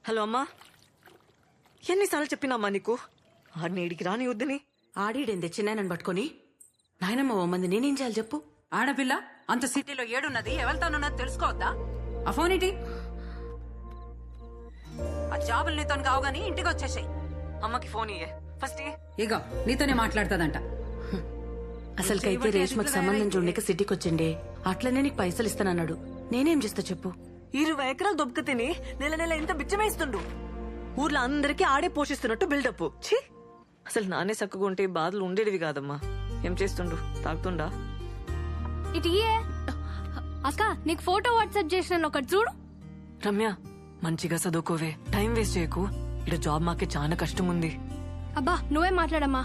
Hello అమ్మా, ఎన్నిసార్లు చెప్పినామ్మా నీకు ఆడిని ఈడికి రాని వద్దని? ఆడీడేందే చిన్నాయనని పట్టుకొని నాయనమ్మ ఓ మంది నేనేం చేయాలి చెప్పు? ఆడపిల్ల అంత సిటీలో ఏడున్నది ఎవరితోనున్నది తెలుసుకోవద్దా? ఆ ఫోన్ ఏంటి? ఆ జాబులు నీతో కావు గానీ ఇంటికి వచ్చేసాయి. అమ్మకి ఫోన్ ఇయ్యే ఫస్ట్. ఇగో నీతోనే మాట్లాడుతుందంట. అసలుకైతే రేష్మకి సంబంధం చూడక సిటీకి వచ్చిండే, అట్లనే నీకు పైసలు ఇస్తానన్నాడు. నేనేం చేస్తా చెప్పు? 20 ఎకరాలు దొబ్బక తిని నెల నెల ఇంత బిచ్చమేస్తుండు. ఊర్లో అందరికీ ఆడే పోషిస్తున్నట్టు బిల్డప్. ఛీ, అసలు నానే చక్కగా ఉంటే బాధలు ఉండేటివి కాదమ్మా. ఏం చేస్తుండు? తాగుతుండా? ఇటు అక్క, నీకు ఫోటో వాట్సాప్ చేసిన ఒకటి చూడు. రమ్య, మంచిగా చదువుకోవే, టైం వేస్ట్ చేయకు. ఇక్కడ జాబ్ మాకే చాలా కష్టం ఉంది. అబ్బా నువ్వే మాట్లాడమ్మా.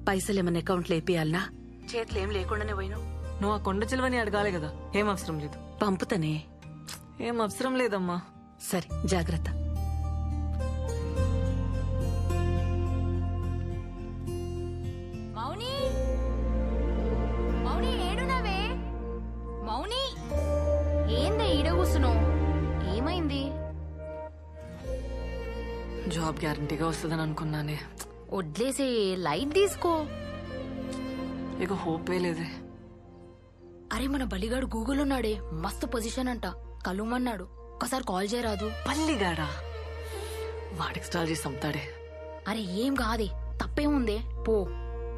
పైసలు ఏమన్నా అకౌంట్లో వేపియాలనా? చేతులు ఏం లేకుండానే పోయినావు. నువ్వు ఆ కొండ చిలువని అడగాలి కదా. ఏం అవసరం లేదు. పంపుతానే. ఏం అవసరం లేదమ్మా. సరే జాగ్రత్త. మౌని, మౌని ఏడునవే? మౌని ఏందే ఈడ కూసున్నావ్? ఏమైంది? జాబ్ గ్యారంటీగా వస్తుందని అనుకున్నానే. వడ్లేసే, లైట్ తీసుకో. ఇక హోపే లేదే. అరే మన బలిగాడు గూగుల్ ఉన్నాడే, మస్తు పొజిషన్ అంట, కలుమన్నాడు. ఒకసారి కాల్ చేయరాదు? పల్లిగాడా? వాడికి స్టాల్ చేసి అమ్ముతాడే. అరే ఏం కాదే, తప్పేముందే, పో.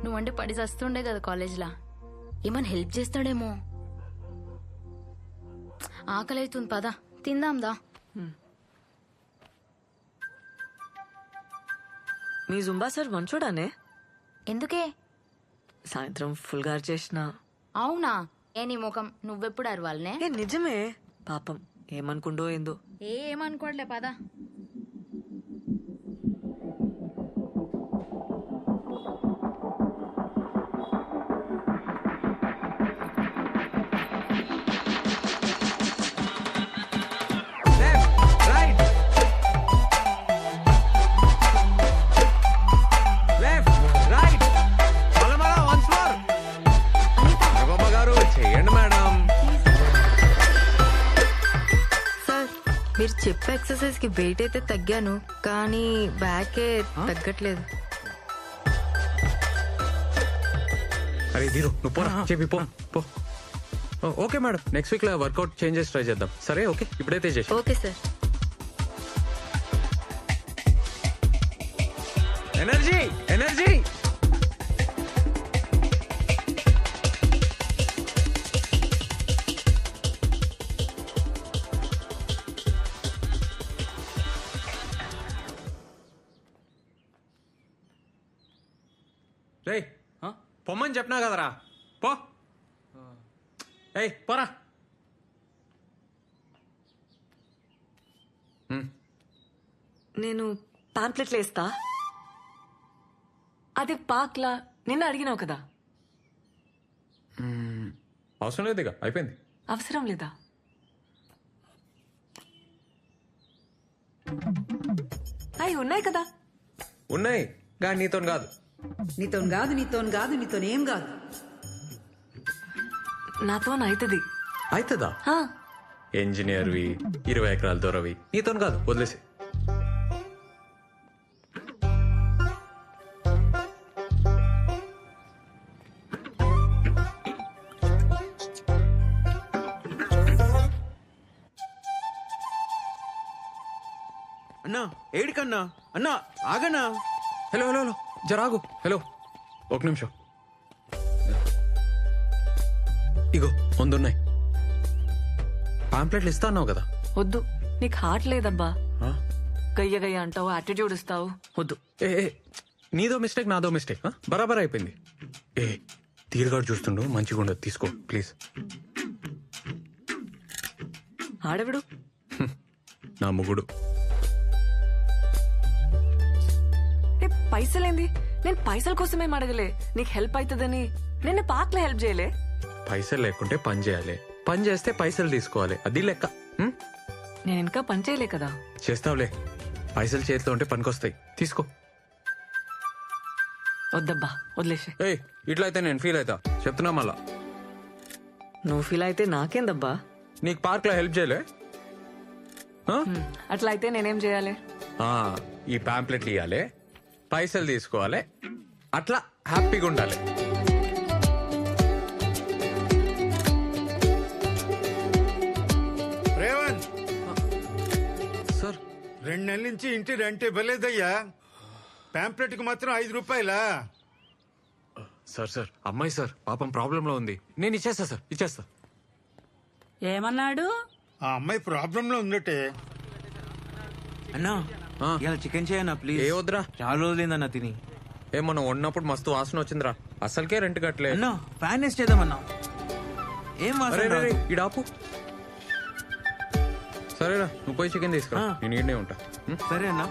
నువ్వంటే పడి చస్తుండే కదా కాలేజ్లా, ఏమన్నా హెల్ప్ చేస్తాడేమో. ఆకలి అవుతుంది, పదా తిందాందా. మీ జుంబా సార్ మంచోడానే? ఎందుకే? సాయంత్రం ఫుల్ గారు చేసిన. అవునా? ఏ నీ ముఖం, నువ్వెప్పుడు అరవాలనే? ఏ నిజమే, పాపం ఏమనుకుండో ఏందో. ఏమనుకోవట్లే, పదా. మీరు చెప్పే ఎక్సర్సైజ్ కి వెయిట్ అయితే తగ్గాను, కానీ బ్యాకే తగ్గట్లేదు. అరే దీరు నువ్వు పోరా, చెప్పి పో పో. ఓకే మేడం, నెక్స్ట్ వీక్ లో వర్కౌట్ చేంజెస్ ట్రై చేద్దాం. సరే ఓకే, ఇప్పుడైతే చేసి. Okay sir. Energy energy. రేయ్ పొమ్మని చెప్పినా కదరా, పో. ఏయ్ పోరా. నేను పాంప్లెట్లు వేస్తా. అది పాక్లా నిన్న అడిగినావు కదా. అవసరం లేదు, ఇక అయిపోయింది. అవసరం లేదా? అవి ఉన్నాయి కదా. ఉన్నాయి కానీ నీతో కాదు. నీతోనేం కాదు. నాతో అవుతుంది. అవుతుందా? ఇంజనీర్వి, 20 ఎకరాల దూరవి, నీతో కాదు, వదిలేసి. అన్నా ఏడికన్నా? అన్నా ఆగన్నా. హలో హలో హలో, జరాగు. హలో, ఒక నిమిషం. ఇగో ముందున్నాయి పాంప్లెట్లు. ఇస్తా అన్నావు కదా. వద్దు, నీకు హార్ట్ లేదబ్బా. గయ్య గయ్య అంటావు, యాటిట్యూడ్ ఇస్తావు. వద్దు. ఏ నీదో మిస్టేక్, నాదో మిస్టేక్. బరాబర్ అయిపోయింది. ఏ తీరుగాడు చూస్తుండు, మంచిగా ఉండదు, తీసుకో ప్లీజ్. ఆడవిడు నా ముగుడు. పైసలేంది? నేను పైసల కోసమేం అడగలే, నీకు హెల్ప్ అవుతుందని. నేను పార్క్లో హెల్ప్ చేయలే. పైసలు లేకుంటే పని చేయాలి, పని చేస్తే పైసలు తీసుకోవాలి, అది లెక్క. నేను ఇంకా పని చేయలే కదా. చేస్తావులే, పైసలు చేతిలో ఉంటే పనికొస్తాయి, తీసుకో. వద్దబ్బా, వదిలేసే. ఏయ్ ఇట్లా అయితే నేను ఫీల్ అవుతా, చెప్తున్నా మళ్ళా. నువ్వు ఫీల్ అయితే నాకేందబ్బా. నీకు పార్క్ లో హెల్ప్ చేయలే? అట్లా అయితే నేనేం చేయాలి? ఈ పాంప్లెట్లు ఇవ్వాలి, పైసలు తీసుకోవాలి, అట్లా హ్యాపీగా ఉండాలి. రేవంత్, సార్ 2 నెలల నుంచి ఇంటి రెంట్ ఇవ్వలేదయ్యా. పాంప్లెట్ కి మాత్రం 5 రూపాయలా? సార్ సార్ అమ్మాయి సార్ పాపం ప్రాబ్లంలో ఉంది. నేను ఇచ్చేస్తా సార్, ఇచ్చేస్తా. ఏమన్నాడు? ఆ అమ్మాయి ప్రాబ్లం లో ఉందటే. అన్నా ఆ. ఇలా చికెన్ చేయన్నా ప్లీజ్. ఏ వద్దురా, చాలా రోజులైందన్నా తిని. మనం వండినప్పుడు మస్తు వాసన వచ్చిందిరా. అసలుకే రెంట్ కట్టలే. అన్నా ఫ్యాన్ వేస్ట్ చేద్దామన్నా. ఏం వాసన అరే రాదు. ఇడాపు. సరేరా, నువ్వు పోయి చికెన్ తీసుకురా, ఆ. నేను ఈడనే ఉంటా. సరే అన్నా.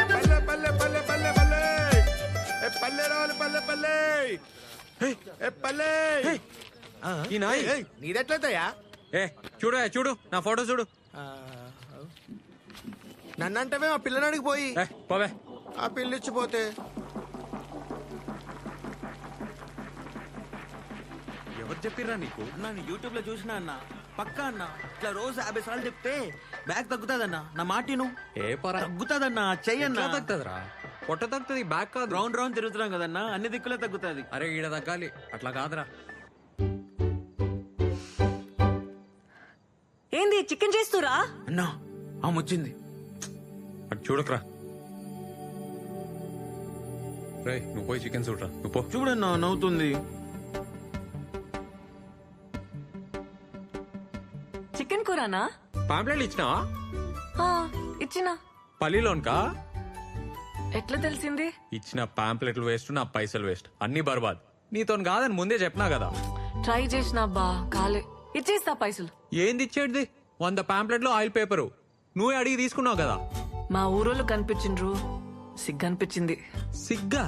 పల్లె పల్లె పల్లె పల్లె పల్లె ఏ పల్లె రావాలి, పల్లె పల్లె ఏ పల్లె. ఈ నాయ్ నీదెట్లయితయా? చూడు నా ఫోటో చూడు. నన్నంటవే ఆ పిల్లనాడికి పోయి పోవే. ఆ పిల్లిచ్చిపోతే ఎవరు చెప్పిర్రా నీకు? నేను యూట్యూబ్ లో చూసినా అన్న. పక్కా అన్న, ఇట్లా రోజు 50 సార్లు చెప్తే బ్యాగ్ తగ్గుతాదన్నా. నా మాటిను. ఏ పరా తగ్గుతాదన్నా, చెయ్యన్నా. తగ్గుతుందిరా, పొట్ట తగ్గుతుంది, బ్యాక్ కాదు. రౌండ్ రౌండ్ తిరుగుతున్నాం కదన్నా, అన్ని దిక్కులే తగ్గుతాది. అరే ఈడ తగ్గాలి, అట్లా కాదురా. ఏంది చికెన్ చేస్తురా? అన్నా ఆమె వచ్చింది. అటు చూడకరా. రే నువ్వు పోయి చికెన్ చూడరా, నువ్వు పో. చూడన్నా నవ్వుతుంది. చికెన్ కూరనా? పాంప్లెట్లు ఇచ్చినావా? ఆ, ఇచ్చినా. పల్లిలోన్కా? ఎట్లా తెలిసింది? ఇచ్చిన పాంప్లెట్లు వేస్ట్, నా పైసలు వేస్ట్, అన్ని బర్బాద్. నీతో కాదని ముందే చెప్పినా కదా. ట్రై చేసినా బా కాలే. ఇచ్చేస్తా పైసలు. ఏంది ఇచ్చేటిది? 100 పాంప్లెట్లు ఆయిల్ పేపరు నువ్వే అడిగి తీసుకున్నావు కదా. మా ఊరోళ్ళు కనిపించిండ్రు, సిగ్గనిపించింది. సిగ్గా?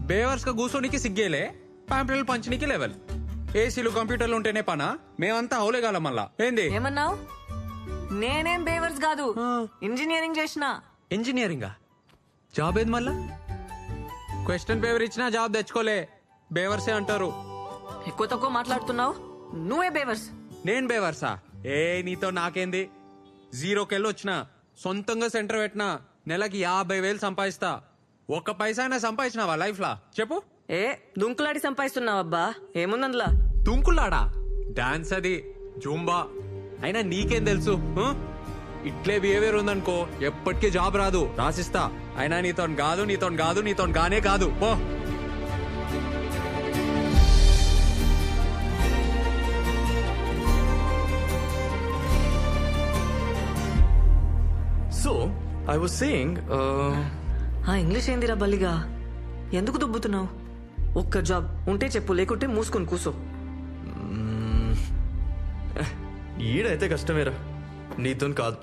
బేవర్స్ గా కూర్చోనికి సిగ్గేలే, పాంప్లెట్లు పంచనీకి లెవెల్. ఏసీలు కంప్యూటర్లు ఉంటేనే పనా? మేమంతా హౌలేగాలం మళ్ళా. ఏంది ఏమన్నావు? నేనేం బేవర్స్ కాదు, ఇంజనీరింగ్ చేసిన. ఇంజనీరింగా? జాబ్ ఏది మళ్ళా? క్వశ్చన్ పేపర్ ఇచ్చినా జాబ్ తెచ్చుకోలే, బేవర్సే అంటారు. ఎక్కువ తక్కువ మాట్లాడుతున్నావు, నువ్వే బేవర్స్. నేను బేవర్సా? నీతో నాకేంది? 0కెళ్ళి వచ్చిన, సొంతంగా సెంటర్ పెట్టినా, నెలకి 50,000 సంపాదిస్తా. ఒక్క పైసా అయినా సంపాదించినావా లైఫ్ లా చెప్పు? దుంకులాడి సంపాదిస్తున్నావబ్బా, ఏముందందులా? తుంకులాడా? డాన్స్ అది, జూంబా. అయినా నీకేం తెలుసు? ఇట్లే బిహేవియర్ ఉందనుకో ఎప్పటికీ జాబ్ రాదు, రాసిస్తా. అయినా నీతో కాదు గానే కాదు, పో. So, I was saying, ఆ ఇంగ్లీష్ ఏందిరా బల్లిగా? ఎందుకు దుబ్బుతున్నావు? ఒక్క జాబ్ ఉంటే చెప్పు, లేకుంటే మూసుకొని కూసో. ఈడైతే కష్టమేరా, నీతో కాదు.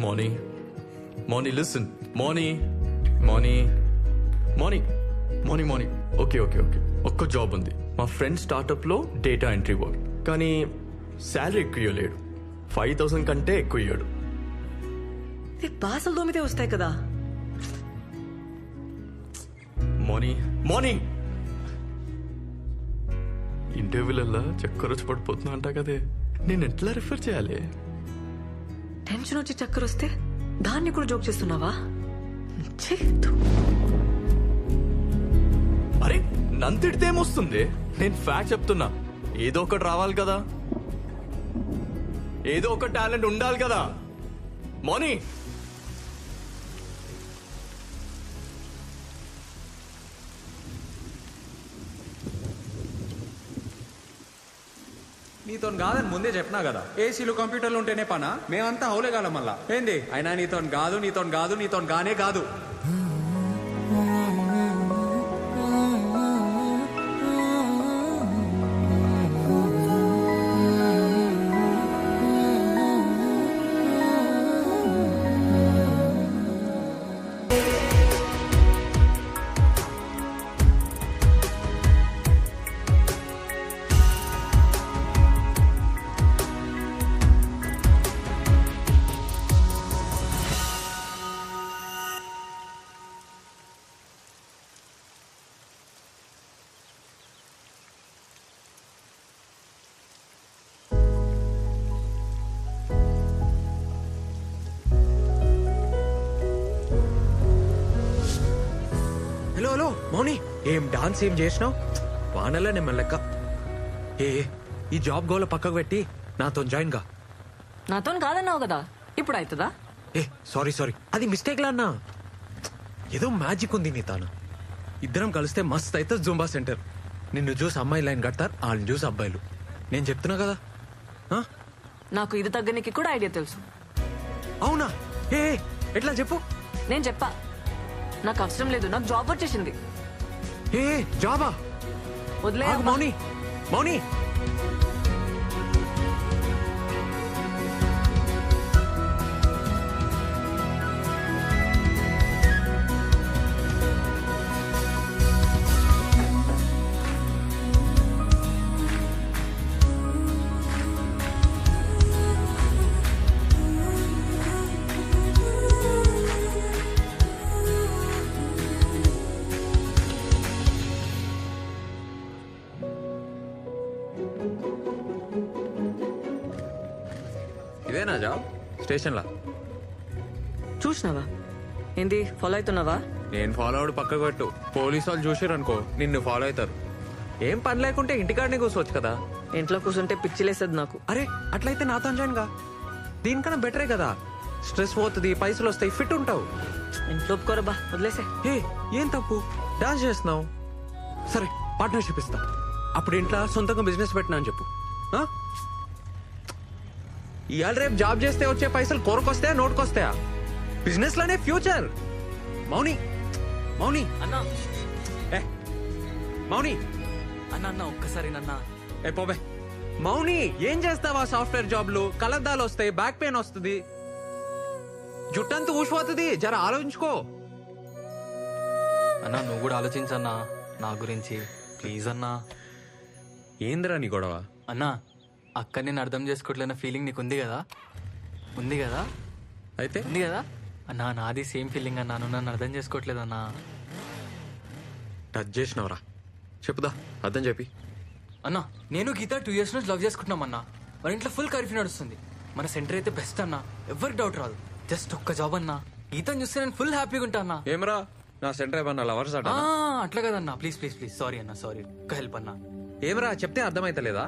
Marnie listen, Marnie. ఓకే. ఒక్క జాబ్ ఉంది, మా ఫ్రెండ్ స్టార్ట్అప్ లో డేటా ఎంట్రీ వర్క్. కానీ శాలరీ ఎక్కువ ఇవ్వలేడు, 5,000 కంటే ఎక్కువ ఇయ్యాడు. బాసలు దోమితే వస్తాయి కదా. మార్నీ ఇంటర్వ్యూలల్లా చక్కర వచ్చి పడిపోతున్నా అంటా కదే, నేను ఎట్లా రిఫర్ చేయాలి? టెన్షన్ వచ్చి చక్కర వస్తే దాన్ని కూడా జోక్ చేస్తున్నావా? ఛీ, ధూ. అరే నన్ను తిడితే ఏమొస్తుంది? నేను ఫ్యాక్ట్ చెప్తున్నా. ఏదో ఒకటి రావాలి కదా, ఏదో ఒక టాలెంట్ ఉండాలి కదా. మోనీ, నీతో కాదని ముందే చెప్పినా కదా. ఏసీలు కంప్యూటర్లు ఉంటేనే పనా? మేమంతా హౌలేగాలం మళ్ళా. ఏంది? అయినా నీతో గానే కాదు. మౌని ఏం డాన్స్ ఏం చేసినావు వానలా నేను లెక్క. ఏ ఈ జాబ్ గోల పక్కకు పెట్టి నాతో జాయిన్ గా. నాతో కాదన్నావు కదా, ఇప్పుడు అవుతుందా? ఏ సారీ అది మిస్టేక్ లా అన్నా. ఏదో మ్యాజిక్ ఉంది నీ తాను. ఇద్దరం కలిస్తే మస్త్ అయితే జూంబా సెంటర్. నిన్ను చూసి అమ్మాయి లైన్ కడతారు, వాళ్ళని చూసి అబ్బాయిలు. నేను చెప్తున్నా కదా. ఆ? నాకు ఇది తగ్గనికి కూడా ఐడియా తెలుసు. అవునా? ఏ ఎట్లా చెప్పు. నేను చెప్పా, నాకు అవసరం లేదు, నాకు జాబ్ వచ్చేసింది. ఏ జాబా? వదిలే ఆగు మౌని, మౌని. ఇదేనా జాబ్? స్టేషన్ లా చూసినావా? ఏంది ఫాలో అవుతున్నావా? నేను ఫాలో అవడు పక్కకు పెట్టు. పోలీసు వాళ్ళు చూసారు అనుకో నిన్ను ఫాలో అవుతారు. ఏం పని లేకుంటే ఇంటికాడనే కూర్చోవచ్చు కదా. ఇంట్లో కూర్చుంటే పిచ్చిలేసేది నాకు. అరే అట్లయితే నాతో జాయిన్ గా. దీనికన్నా బెటరే కదా. స్ట్రెస్ పోతుంది, పైసలు వస్తాయి, ఫిట్ ఉంటావు. ఇంట్లో ఒప్పుకోరబ్బా, వదిలేసే. ఏ ఏం తప్పు, డాన్స్ చేస్తున్నావు. సరే పార్ట్నర్షిప్ ఇస్తా. అప్పుడు ఇంట్లో సొంతంగా బిజినెస్ పెట్టినా అని చెప్పు. ఆ? ఇవాళ రేపు జాబ్ చేస్తే వచ్చే పైసలు కోరకొస్తాయా నోటుకొస్తాయా? బిజినెస్ లోనే ఫ్యూచర్. మౌని మౌని అన్నా ఏ మౌని అన్న ఒక్కసారి నన్న. ఏ పోబే. మౌని ఏం చేస్తావా? సాఫ్ట్వేర్ జాబ్లు కలద్దాలు వస్తాయి, బ్యాక్ పెయిన్ వస్తుంది, జుట్టంతా ఊసిపోతుంది. జర ఆలోచించుకో. అన్నా నువ్వు కూడా ఆలోచించన్నా నా గురించి ప్లీజ్ అన్నా. ఏందిరా నీ గొడవ? అన్నా అక్క నేను అర్థం చేసుకోవట్లేన ఫీలింగ్ నీకు ఉంది కదా? ఉంది కదా? అయితే ఉంది కదా అన్నా? నాది సేమ్ ఫీలింగ్ అన్నా. నువ్వు నన్ను అర్థం చేసుకోవట్లేదన్నా. టచ్ చేసినవరా? చెప్పుదా అర్థం చెప్పి. అన్నా నేను గీత 2 years నుంచి లవ్ చేసుకుంటున్నాం అన్నా. మన ఇంట్లో ఫుల్ కర్ఫ్యూ నడుస్తుంది. మన సెంటర్ అయితే బెస్ట్ అన్నా, ఎవరికి డౌట్ రాదు. జస్ట్ ఒక్క జాబ్ అన్నా. గీతను చూస్తే నేను ఫుల్ హ్యాపీగా ఉంటా అన్నా. ఏమరా నా సెంటర్ ఏమన్నా లవర్స్ అట? అట్లా కదన్నా, ప్లీజ్ ప్లీజ్ ప్లీజ్. సారీ అన్నా, సారీ. ఒక్క హెల్ప్ అన్నా. ఏమరా చెప్తే అర్థమైతలేదా?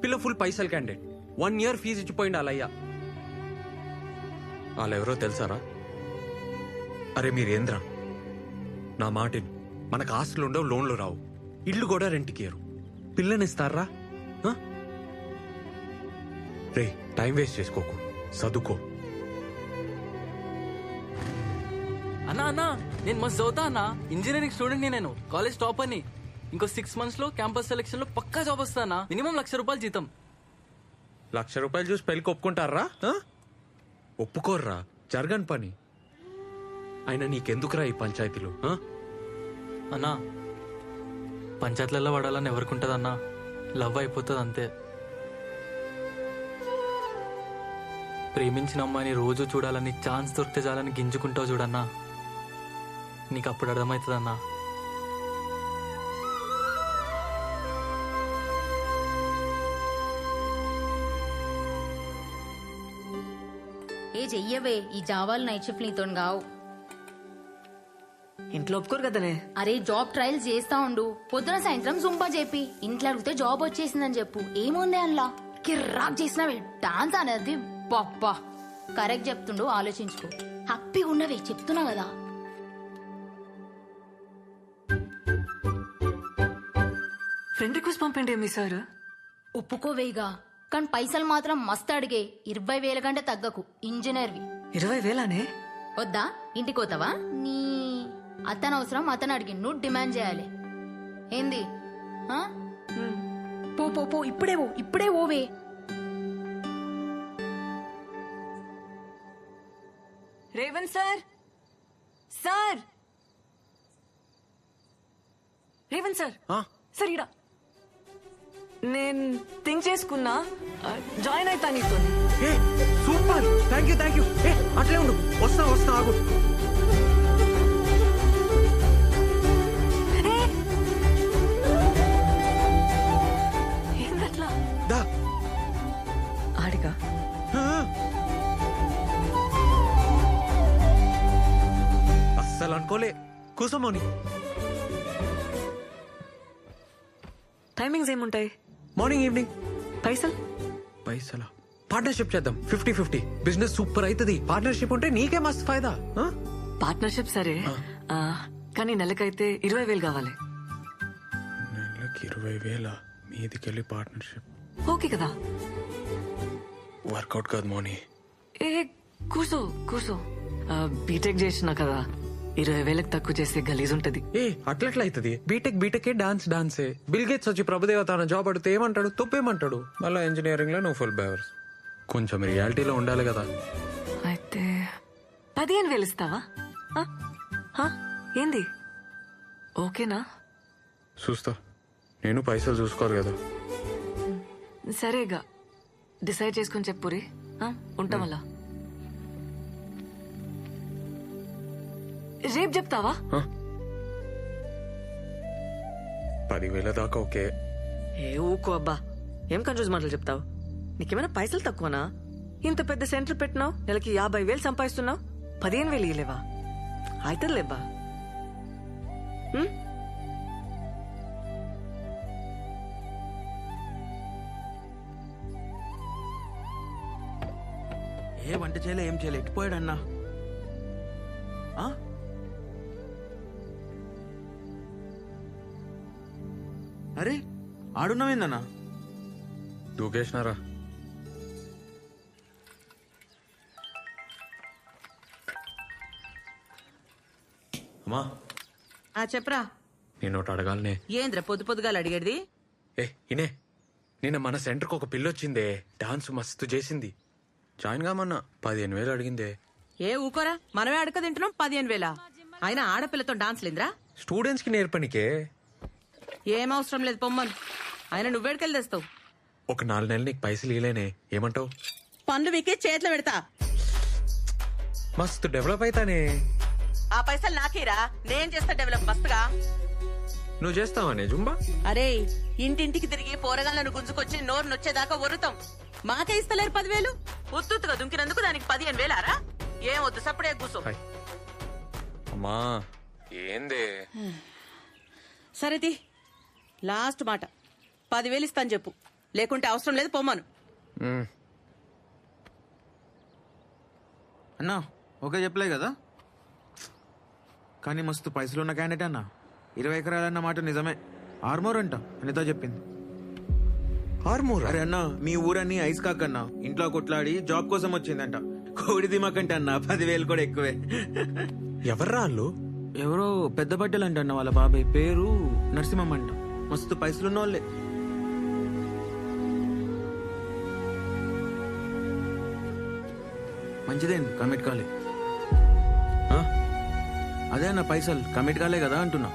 పిల్ల ఫుల్ పైసలు క్యాండిడేట్, 1 year ఫీజు ఇచ్చిపోయింది వాళ్ళయ్యా. వాళ్ళెవరో తెలుసారా? అరే మీరేంద్రా నా మాటిని. మనకు ఆస్తులు ఉండవు, లోన్లు రావు, ఇల్లు కూడా రెంట్కి ఇయ్యరు. పిల్లనిస్తారా? రే టైం వేస్ట్ చేసుకోకు, చదువుకో. అన్నా అన్నా నేను మస్తు చదువుతా అన్నా. ఇంజనీరింగ్ స్టూడెంట్ నేను, కాలేజ్ టాప్ అని. ఇంకో 6 months లో క్యాంపస్ సెలెక్షన్ లో పక్కా జాబ్ వస్తానా. మినిమం ₹1,00,000 జీతం. ₹1,00,000 చూసి పెళ్లికి ఒప్పుకుంటారా? ఒప్పుకోర్రా, జరగని పని. అయినా నీకెందుకురా ఈ పంచాయతీలు? అన్నా పంచాయతీలలో పడాలని ఎవరికి అన్నా? లవ్ అయిపోతుంది అంతే. ప్రేమించిన అమ్మాయిని రోజు చూడాలని, ఛాన్స్ దొరికితే చాలని గింజుకుంటావు చూడన్నా. నీకు అప్పుడు అర్థమవుతుందన్నా. ఏ చెయ్యవే, ఈ జావాలు నైట్ షిఫ్ట్ నీతో కావు. ఇంట్లో ఒప్పుకోరు కదనే. అరే జాబ్ ట్రయల్స్ చేస్తా ఉండు, పొద్దున సాయంత్రం జుంపా చెప్పి ఇంట్లో అడిగితే జాబ్ వచ్చేసిందని చెప్పు. ఏముంది అల్లా కిర్రాక్ చేసినవి డాన్స్ అనేది. బాబ్బా కరెక్ట్ చెప్తుండు, ఆలోచించుకో. హ్యాపీగా ఉన్నవే చెప్తున్నా కదా. ఫ్రెండ్ రిక్వెస్ట్ పంపండి మీ సార్. ఒప్పుకోవేగా, కానీ పైసలు మాత్రం మస్తు అడిగే. 20,000 కంటే తగ్గకు. ఇంజనీర్వి. 20,000నే? వద్దా? ఇంటికి పోతావా? నీ అతను అవసరం, అతను అడిగి నువ్వు డిమాండ్ చేయాలి. ఏంది? పో పో పో, ఇప్పుడే పో, ఇప్పుడే ఓవే. Revanth sir, sir Revanth sir, sir ఇడా నేను థింక్ చేసుకున్నా, జాయిన్ అవుతా నీతో. Super, thank you. అట్లే ఉండు, వస్తా ఆగు. ఏందట్లా? దా ఆడిగా అస్సలు అనుకోలే. కూసమోని టైమింగ్స్ ఏముంటాయి? Morning evening. పైసలు? పైసలా? పార్ట్నర్షిప్ చేద్దాం 50-50. బిజినెస్ సూపర్ అవుతుంది. పార్ట్నర్షిప్ ఉంటే నీకే మస్తు ఫైదా. పార్ట్నర్షిప్ సరే, కానీ నెలకైతే 20,000 కావాలి. నెలకి 20,000 మీదికెళ్ళి పార్ట్నర్షిప్ ఓకే కదా? వర్కౌట్ కాదు మోని. ఏ కూర్చో కూర్చో. బీటెక్ చేసినా కదా, 20,000 తక్కువ చేస్తే గలీజ్ ఉంటది. ఏ అట్లట్లా అవుతుంది. బీటెక్ డాన్సే. బిల్ గేట్స్ వచ్చి ప్రభుదేవ తన జాబ్ అడిగితే ఏమంటాడు? తప్పేమంటాడు? మళ్ళీ ఇంజనీరింగ్ లో నువ్వు ఫుల్ బేవర్స్. కొంచెం రియాలిటీలో ఉండాలి కదా. అయితే 15,000 ఇస్తావా? ఏంది? ఓకేనా? చూస్తా. నేను పైసలు చూసుకోరు కదా. సరేగా, డిసైడ్ చేసుకుని చెప్పురి. ఉంటాం అలా. రేపు చెప్తావా? 10,000 దాకా ఓకే. ఏ ఊకో అబ్బా, ఏం కన్ఫ్యూజ్ మాటలు చెప్తావు? నీకేమైనా పైసలు తక్కువనా? ఇంత పెద్ద సెంటర్ పెట్టినావు, నెలకి 50,000 సంపాదిస్తున్నావు, 15,000 ఇయ్యలేవా? అవుతుందిలేబ్బా. ఏ వంట చేయలే, ఏం చేయలే, ఎట్టిపోయాడన్నా? అరే ఆడున్నావేందన్నా? దూకేసినారా? అమ్మా చెప్పరా. నేను ఒకటి అడగాలనే. ఏంద్ర పొద్దు పొద్దుగాలు అడిగేది? ఇనే నిన్న మన సెంటర్కి ఒక పిల్లొచ్చిందే, డాన్స్ మస్తు చేసింది. జాయిన్ కామన్నా 15,000 అడిగిందే. ఏ ఊకోరా, మనమే అడక తింటున్నాం 15,000. అయినా ఆడపిల్లతో డాన్స్ లేదురా? స్టూడెంట్స్ కి నేర్పనికే. ఏం అవసరం లేదు, పొమ్మను. అయినా నువ్వేడికెళ్ళి తెస్తావు? ఒక 4 నెలలు నీకు పైసలు ఇలేనే, ఏమంటావు? పన్ను మీకే చేతిలో పెడతా. మస్తు డెవలప్ అయితానే. ఆ పైసలు నాకేరా, నేను చేస్తా డెవలప్ మస్తుగా. నువ్వు చేస్తావానే జుంబా? అరే, ఇంటింటికి తిరిగి పోరగాళ్ళను గుంజుకొచ్చి నోరు నొచ్చేదాకా ఒరుతాం. మాకే ఇస్తలేరు 10,000. ఉత్తుగా దుంకినందుకు దానికి 15,000రా? ఏం వద్దు, సప్పుడే కూర్చో. అమ్మా ఏందే? సరేది, లాస్ట్ మాట, 10,000 ఇస్తాను చెప్పు, లేకుంటే అవసరం లేదు, పొమ్మను. అన్నా ఓకే చెప్పలే కదా, కానీ మస్తు పైసలు ఉన్న క్యాండిడేట్ అన్నా. 20 ఎకరాలన్న మాట నిజమే. ఆర్మోర్ అంట అనితో చెప్పింది. ఆర్మూర్? అరే అన్నా, మీ ఊరన్నీ ఐస్ కాకన్నా ఇంట్లో కొట్లాడి జాబ్ కోసం వచ్చిందంట. కోడి దిమాకంటే అన్న 10,000 కూడా ఎక్కువే. ఎవర్రా వాళ్ళు? ఎవరో పెద్ద బట్టలు అంట అన్న, వాళ్ళ బాబాయ్ పేరు నరసింహం అంట. మస్తు పైసలున్న వాళ్ళే. మంచిదేంది, కమిట్ కాలే. అదే అన్న, పైసలు కమిట్ కాలే కదా అంటున్నా.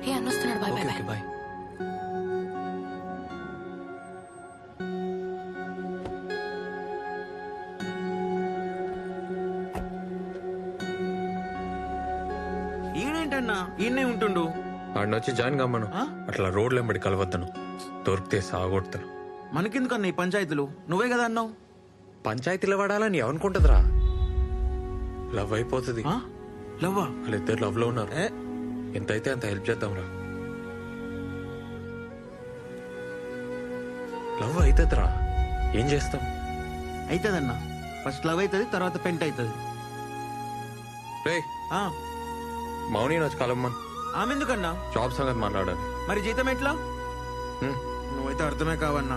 ఏ అన్నొస్తున్నాడు, బాయ్ బాయ్ బాయ్. బాయ్. ఈయనేంటన్నా ఈయనే ఉంటుండు? ఆడిని వచ్చి జాయిన్ కమ్మను. అట్లా రోడ్లు వెంబడి కలవద్దను, దొరికితే సాగొడతాను. మనకెందుకన్నా ఈ పంచాయతీలు? నువ్వే కదా అన్నావు. పంచాయతీలో పడాలని ఏమనుకుంటుందిరా? లవ్ అయిపోతుంది. లవ్వా? వాళ్ళిద్దరు లవ్ లో ఉన్నారు. ఎంతైతే అంత హెల్ప్ చేద్దాంరా. లవ్ అవుతుందిరా, ఏం చేస్తాం? అవుతుందన్నా, ఫస్ట్ లవ్ అవుతుంది, తర్వాత పెంట్ అవుతుంది. రే మౌని వచ్చి కలమ్మన్. ఆమె ఎందుకన్నా? జాబ్ సంగతి మాట్లాడాలి. మరి జీతం ఎట్లా? నువ్వైతే అర్థమే కావన్నా.